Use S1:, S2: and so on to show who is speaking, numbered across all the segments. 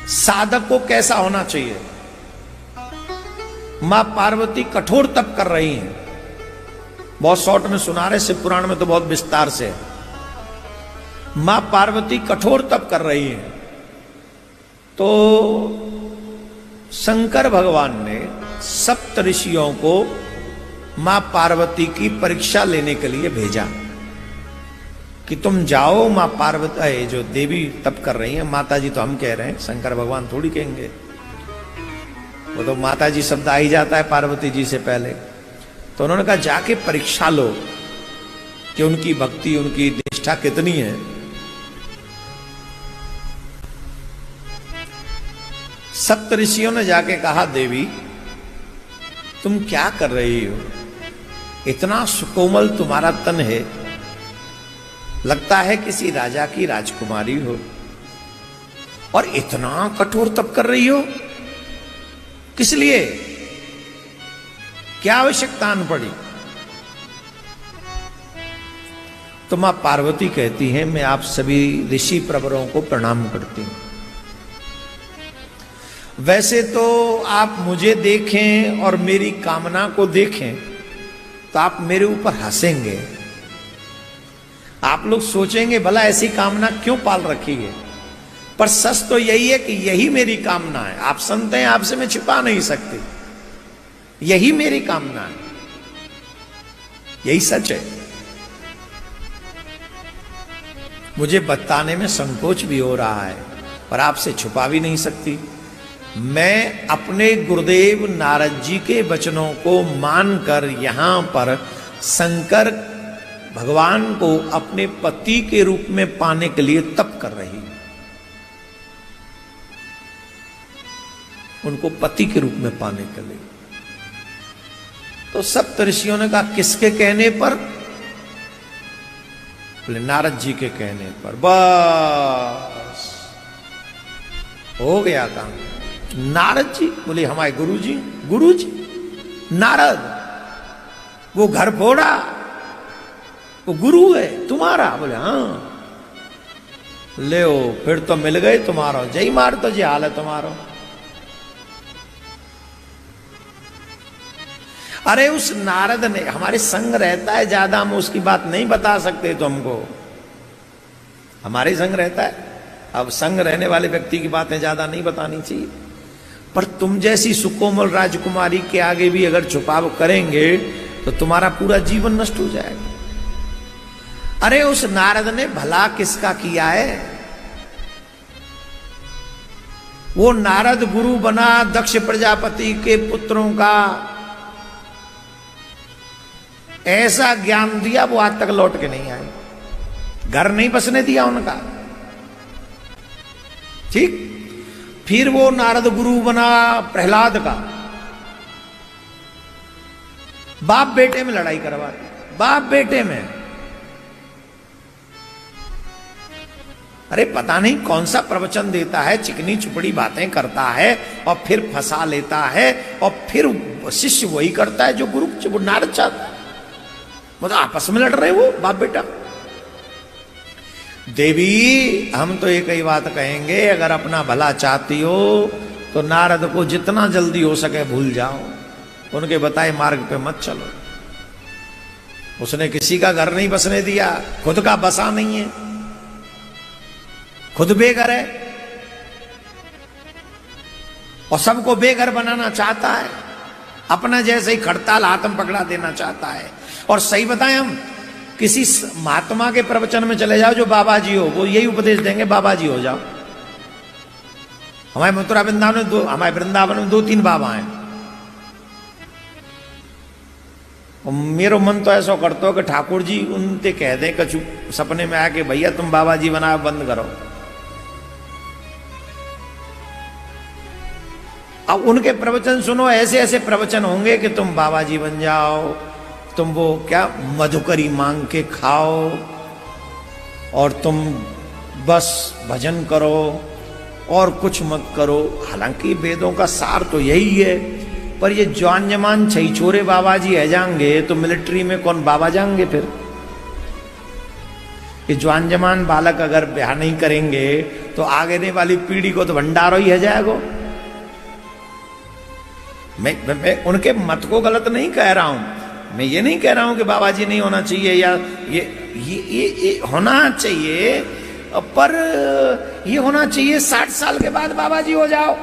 S1: साधक को कैसा होना चाहिए। मां पार्वती कठोर तप कर रही हैं, बहुत शॉर्ट में सुना रहे, शिव पुराण में तो बहुत विस्तार से है। मां पार्वती कठोर तप कर रही हैं, तो शंकर भगवान ने सप्त ऋषियों को मां पार्वती की परीक्षा लेने के लिए भेजा कि तुम जाओ, मां पार्वती जो देवी तप कर रही हैं, माता जी तो हम कह रहे हैं, शंकर भगवान थोड़ी कहेंगे, वो तो माता जी शब्द आ ही जाता है पार्वती जी से पहले। तो उन्होंने कहा जाके परीक्षा लो कि उनकी भक्ति, उनकी निष्ठा कितनी है। सप्त ऋषियों ने जाके कहा देवी तुम क्या कर रही हो, इतना सुकोमल तुम्हारा तन है, लगता है किसी राजा की राजकुमारी हो, और इतना कठोर तप कर रही हो, किस लिए, क्या आवश्यकता आन पड़ी। तो मां पार्वती कहती हैं मैं आप सभी ऋषि प्रवरों को प्रणाम करती हूं। वैसे तो आप मुझे देखें और मेरी कामना को देखें तो आप मेरे ऊपर हंसेंगे, आप लोग सोचेंगे भला ऐसी कामना क्यों पाल रखी है, पर सच तो यही है कि यही मेरी कामना है। आप संत हैं, आपसे मैं छिपा नहीं सकती, यही मेरी कामना है, यही सच है। मुझे बताने में संकोच भी हो रहा है, पर आपसे छुपा भी नहीं सकती। मैं अपने गुरुदेव नारद जी के वचनों को मानकर यहां पर शंकर भगवान को अपने पति के रूप में पाने के लिए तप कर रही हूं, उनको पति के रूप में पाने के लिए। तो सप्त ऋषियों ने कहा किसके कहने पर, बोले नारद जी के कहने पर। बस हो गया काम। नारद जी बोले हमारे गुरु जी, गुरु जी नारद, वो घर फोड़ा, वो गुरु है तुम्हारा। बोले हाँ, ले फिर तो मिल गए तुम्हारा, जय मार तो जी हाल है तुम्हारा। अरे उस नारद ने हमारे संग रहता है ज्यादा, हम उसकी बात नहीं बता सकते तुमको, हमारे संग रहता है। अब संग रहने वाले व्यक्ति की बातें ज्यादा नहीं बतानी चाहिए, पर तुम जैसी सुकोमल राजकुमारी के आगे भी अगर छुपाव करेंगे तो तुम्हारा पूरा जीवन नष्ट हो जाएगा। अरे उस नारद ने भला किसका किया है, वो नारद गुरु बना दक्ष प्रजापति के पुत्रों का, ऐसा ज्ञान दिया वो आज तक लौट के नहीं आए, घर नहीं बसने दिया उनका। ठीक, फिर वो नारद गुरु बना प्रहलाद का, बाप बेटे में लड़ाई करवा दी, बाप बेटे में। अरे पता नहीं कौन सा प्रवचन देता है, चिकनी चुपड़ी बातें करता है और फिर फंसा लेता है, और फिर शिष्य वही करता है जो गुरु नारद चाहता है। मतलब आपस में लड़ रहे वो बाप बेटा। देवी हम तो एक ही बात कहेंगे, अगर अपना भला चाहती हो तो नारद को जितना जल्दी हो सके भूल जाओ, उनके बताए मार्ग पे मत चलो। उसने किसी का घर नहीं बसने दिया, खुद का बसा नहीं है, खुद बेघर है और सबको बेघर बनाना चाहता है, अपना जैसे ही खड़ताल हाथ में पकड़ा देना चाहता है। और सही बताएं, हम किसी महात्मा के प्रवचन में चले जाओ जो बाबा जी हो, वो यही उपदेश देंगे बाबा जी हो जाओ। हमारे मथुरा वृंदावन में हमारे वृंदावन में 2-3 बाबा हैं। मेरो मन तो ऐसा करता हो कि ठाकुर जी उनसे कह दें कछु सपने में आके, भैया तुम बाबा जी बना बंद करो। अब उनके प्रवचन सुनो, ऐसे ऐसे प्रवचन होंगे कि तुम बाबा जी बन जाओ, तुम वो क्या मधुकरी मांग के खाओ और तुम बस भजन करो और कुछ मत करो। हालांकि वेदों का सार तो यही है, पर ये जवान जमान छई छोरे बाबा जी है जाएंगे तो मिलिट्री में कौन बाबा जाएंगे फिर। ये जवान जमान बालक अगर ब्याह नहीं करेंगे तो आगे वाली पीढ़ी को तो भंडारो ही है जाएगा। मैं उनके मत को गलत नहीं कह रहा हूं, मैं ये नहीं कह रहा हूं कि बाबा जी नहीं होना चाहिए या ये होना चाहिए, पर ये होना चाहिए 60 साल के बाद बाबा जी हो जाओ।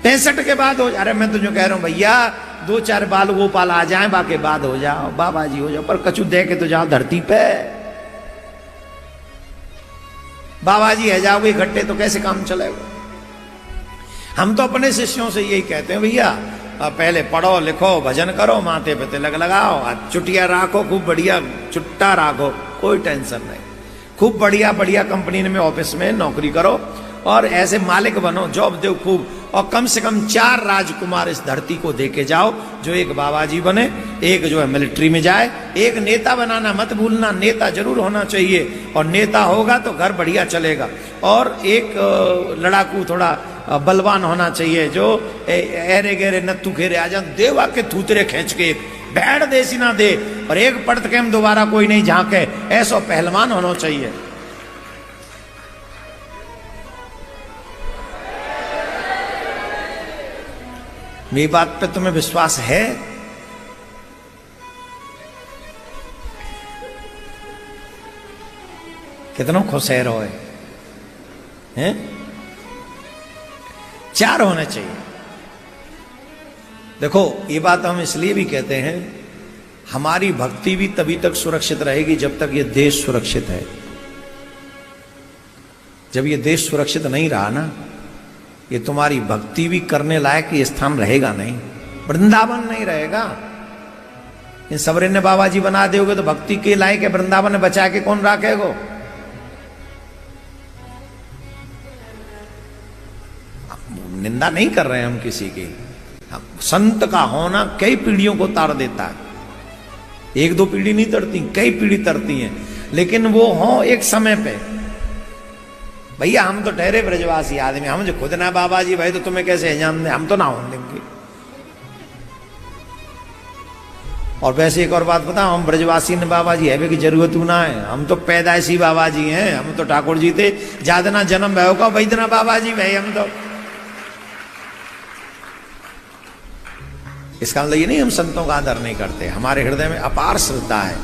S1: पैंसठ के बाद हो। अरे मैं तो जो कह रहा हूं भैया 2-4 बाल गोपाल आ जाए बाकी बाद हो जाओ, बाबा जी हो जाओ, पर कछु दे के तो जाओ धरती पे। बाबा जी है जाओगे इकट्ठे तो कैसे काम चलेगा। हम तो अपने शिष्यों से यही कहते हैं भैया पहले पढ़ो लिखो भजन करो, माथे पे तिलक लगाओ, चुटिया राखो, खूब बढ़िया चुट्टा राखो, कोई टेंशन नहीं, खूब बढ़िया बढ़िया कंपनी में ऑफिस में नौकरी करो और ऐसे मालिक बनो, जॉब दो खूब, और कम से कम 4 राजकुमार इस धरती को देके जाओ, जो एक बाबा जी बने, एक जो है मिलिट्री में जाए, एक नेता बनाना मत भूलना, नेता जरूर होना चाहिए और नेता होगा तो घर बढ़िया चलेगा, और एक लड़ाकू थोड़ा बलवान होना चाहिए जो एरे गेरे नत्थू खेरे आ जाए, देवा के थूतरे खींच के एक भेड़ देसी ना दे और एक पड़त के हम दोबारा कोई नहीं झांके, ऐसा पहलवान होना चाहिए। मेरी बात पे तुम्हें विश्वास है? कितना खुश है रोए हैं? 4 होने चाहिए। देखो ये बात हम इसलिए भी कहते हैं, हमारी भक्ति भी तभी तक सुरक्षित रहेगी जब तक ये देश सुरक्षित है। जब ये देश सुरक्षित नहीं रहा ना, ये तुम्हारी भक्ति भी करने लायक ये स्थान रहेगा नहीं, वृंदावन नहीं रहेगा। इन सबरे ने बाबा जी बना दोगे तो भक्ति के लायक है वृंदावन में बचा के कौन रखेगो? निंदा नहीं कर रहे हैं हम किसी की, संत का होना कई पीढ़ियों को तार देता है, 1-2 पीढ़ी नहीं तरती, कई पीढ़ी तरती हैं, लेकिन वो हो एक समय पे। भैया हम तो ठहरे ब्रजवासी आदमी, हम जो खुद ना बाबा जी भाई तो तुम्हें कैसे अंजाम दे, हम तो ना होने देंगे। और वैसे एक और बात बताओ, हम ब्रजवासी ने बाबा जी है की जरूरत ना है, हम तो पैदाइशी बाबा जी हैं, हम तो ठाकुर जी थे, ज्यादा जन्म भयो का वैदना बाबा जी भाई हम तो। इसका मतलब ये नहीं हम संतों का आदर नहीं करते, हमारे हृदय में अपार श्रद्धा है,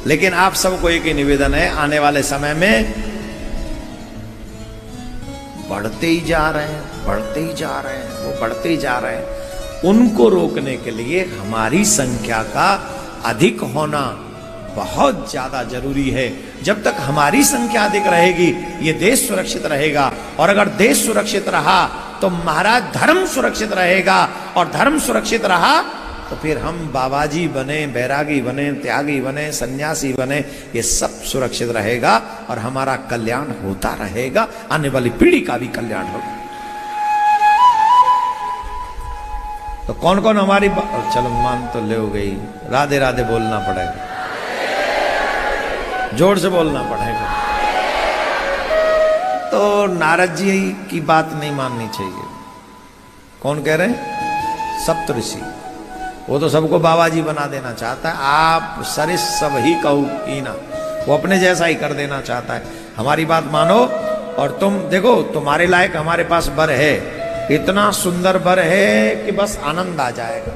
S1: लेकिन आप सबको एक ही निवेदन है, आने वाले समय में बढ़ते ही जा रहे हैं, बढ़ते ही जा रहे हैं, वो बढ़ते ही जा रहे हैं, उनको रोकने के लिए हमारी संख्या का अधिक होना बहुत ज्यादा जरूरी है। जब तक हमारी संख्या अधिक रहेगी ये देश सुरक्षित रहेगा, और अगर देश सुरक्षित रहा तो महाराज धर्म सुरक्षित रहेगा, और धर्म सुरक्षित रहा तो फिर हम बाबा जी बने, बैरागी बने, त्यागी बने, सन्यासी बने, ये सब सुरक्षित रहेगा और हमारा कल्याण होता रहेगा, आने वाली पीढ़ी का भी कल्याण होगा। तो कौन कौन हमारी चलो मान तो ले गई, राधे राधे बोलना पड़ेगा, जोर से बोलना पड़ेगा। तो नारद जी की बात नहीं माननी चाहिए। कौन कह रहे हैं? सप्तऋषि। वो तो सबको बाबा जी बना देना चाहता है, आप सरिस सब ही कहू ही ना, वो अपने जैसा ही कर देना चाहता है। हमारी बात मानो और तुम देखो, तुम्हारे लायक हमारे पास वर है, इतना सुंदर वर है कि बस आनंद आ जाएगा।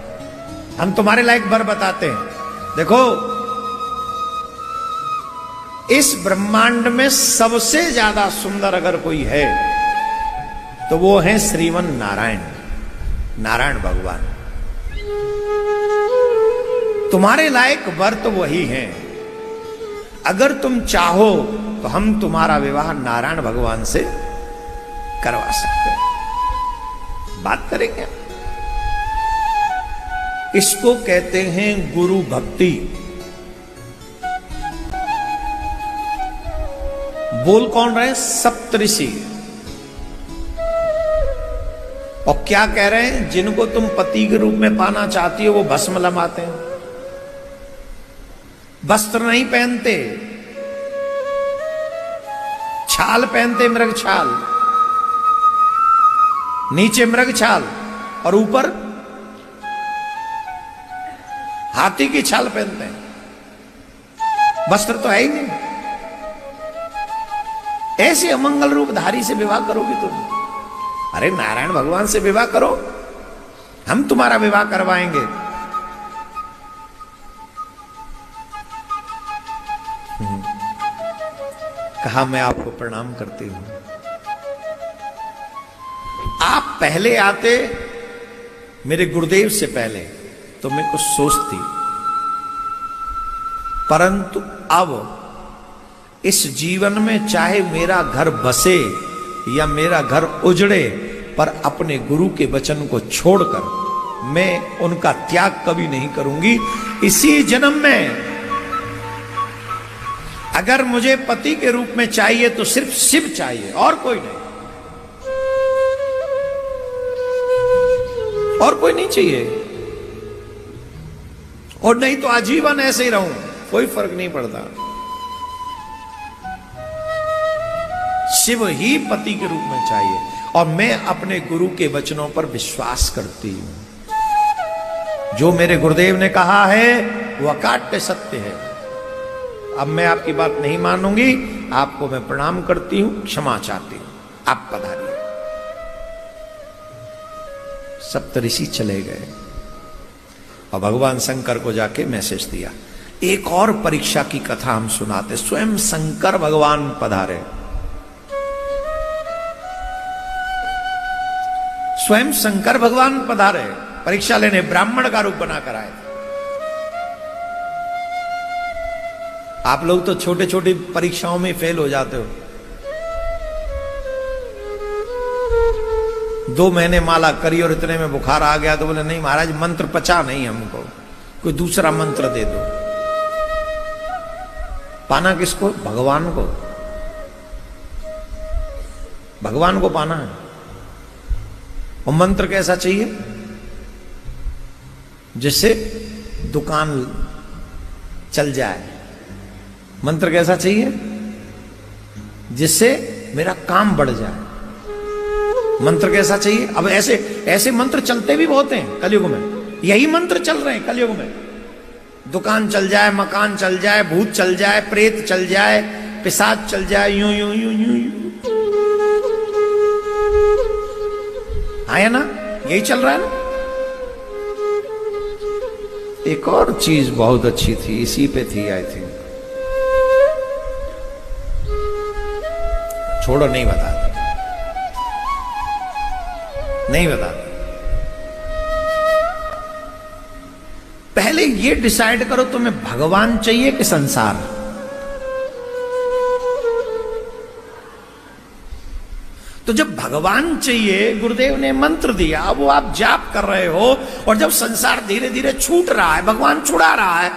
S1: हम तुम्हारे लायक वर बताते हैं। देखो इस ब्रह्मांड में सबसे ज्यादा सुंदर अगर कोई है तो वो है श्रीमन नारायण, नारायण भगवान। तुम्हारे लायक वर तो वही हैं। अगर तुम चाहो तो हम तुम्हारा विवाह नारायण भगवान से करवा सकते हैं। बात करेंगे, इसको कहते हैं गुरु भक्ति। बोल कौन रहे? सप्तऋषि। और क्या कह रहे हैं? जिनको तुम पति के रूप में पाना चाहती हो वो भस्म लमाते हैं, वस्त्र नहीं पहनते, छाल पहनते, मृग छाल, नीचे मृग छाल और ऊपर हाथी की छाल पहनते हैं। वस्त्र तो है ही नहीं। ऐसे अमंगल रूपधारी से विवाह करोगे तुम? अरे नारायण भगवान से विवाह करो, हम तुम्हारा विवाह करवाएंगे। कहा मैं आपको प्रणाम करती हूं, आप पहले आते मेरे गुरुदेव से पहले तो मैं कुछ सोचती, परंतु अब इस जीवन में चाहे मेरा घर बसे या मेरा घर उजड़े, पर अपने गुरु के वचन को छोड़कर मैं उनका त्याग कभी नहीं करूंगी। इसी जन्म में अगर मुझे पति के रूप में चाहिए तो सिर्फ शिव चाहिए और कोई नहीं, और कोई नहीं चाहिए। और नहीं तो आजीवन ऐसे ही रहूं, कोई फर्क नहीं पड़ता। शिव ही पति के रूप में चाहिए, और मैं अपने गुरु के वचनों पर विश्वास करती हूं। जो मेरे गुरुदेव ने कहा है वह अकाट्य सत्य है। अब मैं आपकी बात नहीं मानूंगी, आपको मैं प्रणाम करती हूं, क्षमा चाहती हूं, आप पधारिए। सप्तऋषि चले गए और भगवान शंकर को जाके मैसेज दिया। एक और परीक्षा की कथा हम सुनाते। स्वयं शंकर भगवान पधारे, स्वयं शंकर भगवान पधारे परीक्षा लेने, ब्राह्मण का रूप बनाकर आए। आप लोग तो छोटे छोटे परीक्षाओं में फेल हो जाते हो। 2 महीने माला करी और इतने में बुखार आ गया तो बोले नहीं महाराज मंत्र पचा नहीं हमको, कोई दूसरा मंत्र दे दो। पाना किसको? भगवान को। भगवान को पाना है। और मंत्र कैसा चाहिए? जिससे दुकान चल जाए। मंत्र कैसा चाहिए? जिससे मेरा काम बढ़ जाए। मंत्र कैसा चाहिए? अब ऐसे ऐसे मंत्र चलते भी बहुत हैं कलयुग में, यही मंत्र चल रहे हैं कलयुग में। दुकान चल जाए, मकान चल जाए, भूत चल जाए, प्रेत चल जाए, पिशाच चल जाए, यूं यूं यूं यूं यूं। आया ना, यही चल रहा है ना। एक और चीज बहुत अच्छी थी, इसी पे थी आई थिंक, छोड़ो नहीं बताते, नहीं बताते। पहले ये डिसाइड करो तुम्हें भगवान चाहिए कि संसार। तो जब भगवान चाहिए, गुरुदेव ने मंत्र दिया, वो आप जाप कर रहे हो, और जब संसार धीरे धीरे छूट रहा है, भगवान छुड़ा रहा है,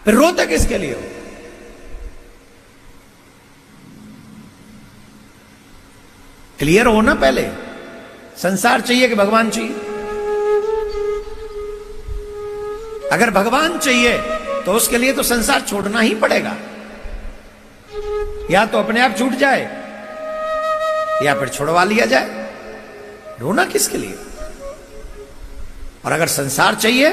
S1: फिर रोते किसके लिए हो? क्लियर हो ना पहले, संसार चाहिए कि भगवान चाहिए? अगर भगवान चाहिए तो उसके लिए तो संसार छोड़ना ही पड़ेगा, या तो अपने आप छूट जाए या फिर छुड़वा लिया जाए। रोना किसके लिए? और अगर संसार चाहिए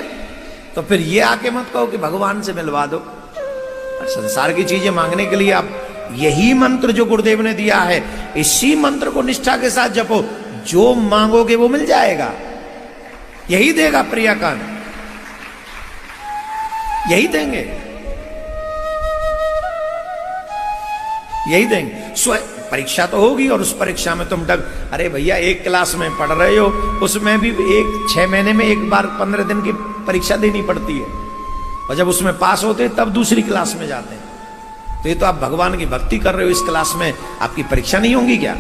S1: तो फिर ये आके मत कहो कि भगवान से मिलवा दो। और संसार की चीजें मांगने के लिए आप यही मंत्र जो गुरुदेव ने दिया है, इसी मंत्र को निष्ठा के साथ जपो, जो मांगोगे वो मिल जाएगा। यही देगा प्रियाकांत, यही देंगे, यही देंगे। परीक्षा तो होगी, और उस परीक्षा में तुम अरे भैया 1 क्लास में पढ़ रहे हो, उसमें भी 6 महीने में एक बार 15 दिन की परीक्षा देनी पड़ती है, और जब उसमें पास होते तब दूसरी क्लास में जाते हैं। तो ये तो आप भगवान की भक्ति कर रहे हो, इस क्लास में आपकी परीक्षा नहीं होगी क्या?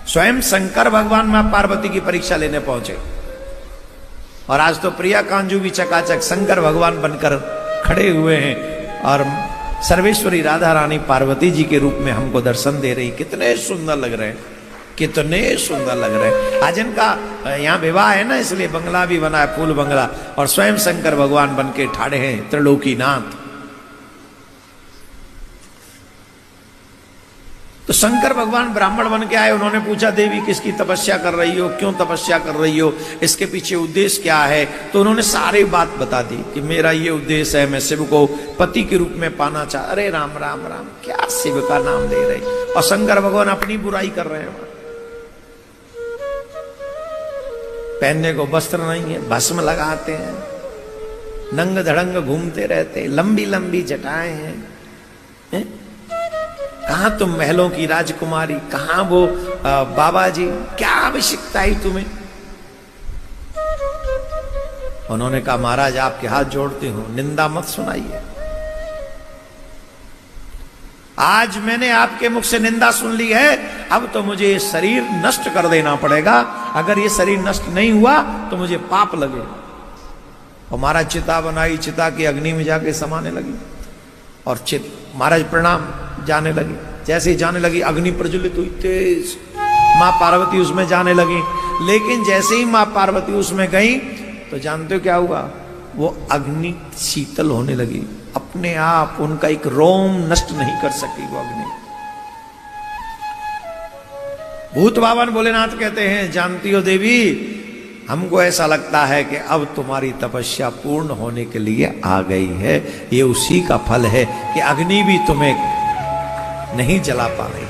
S1: स्वयं शंकर भगवान मां पार्वती की परीक्षा लेने पहुंचे, और आज तो प्रिया कांजू भी चकाचक शंकर भगवान बनकर खड़े हुए हैं, और सर्वेश्वरी राधा रानी पार्वती जी के रूप में हमको दर्शन दे रही। कितने सुंदर लग रहे हैं, कितने सुंदर लग रहे हैं। आज इनका यहाँ विवाह है ना, इसलिए बंगला भी बना है, फूल बंगला, और स्वयं शंकर भगवान बन के ठाड़े हैं, त्रिलोकीनाथ। तो शंकर भगवान ब्राह्मण बन के आए, उन्होंने पूछा देवी किसकी तपस्या कर रही हो, क्यों तपस्या कर रही हो, इसके पीछे उद्देश्य क्या है। तो उन्होंने सारी बात बता दी कि मेरा ये उद्देश्य है, मैं शिव को पति के रूप में पाना चाह। अरे राम राम राम, क्या शिव का नाम ले रहे, और शंकर भगवान अपनी बुराई कर रहे हैं। पहनने को वस्त्र नहीं है, भस्म लगाते हैं, नंग धड़ंग घूमते रहते, लंबी लंबी जटाएं हैं। कहां तुम महलों की राजकुमारी, कहां वो बाबा जी, क्या आवश्यकता है तुम्हें। उन्होंने कहा महाराज आपके हाथ जोड़ते हो, निंदा मत सुनाइए। आज मैंने आपके मुख से निंदा सुन ली है, अब तो मुझे ये शरीर नष्ट कर देना पड़ेगा। अगर ये शरीर नष्ट नहीं हुआ तो मुझे पाप लगे। और महाराज चिता बनाई, चिता की अग्नि में जाके समाने लगी, और महाराज प्रणाम जाने लगी। जैसे ही जाने लगी अग्नि प्रज्वलित हुई तेज, मां पार्वती उसमें जाने लगी। लेकिन जैसे ही मां पार्वती उसमें गई तो जानते हो क्या हुआ, वो अग्नि शीतल होने लगी अपने आप, उनका एक रोम नष्ट नहीं कर सकी वो अग्नि। भूत बाबा भोलेनाथ कहते हैं जानती हो देवी, हमको ऐसा लगता है कि अब तुम्हारी तपस्या पूर्ण होने के लिए आ गई है। ये उसी का फल है कि अग्नि भी तुम्हें नहीं जला पा रही।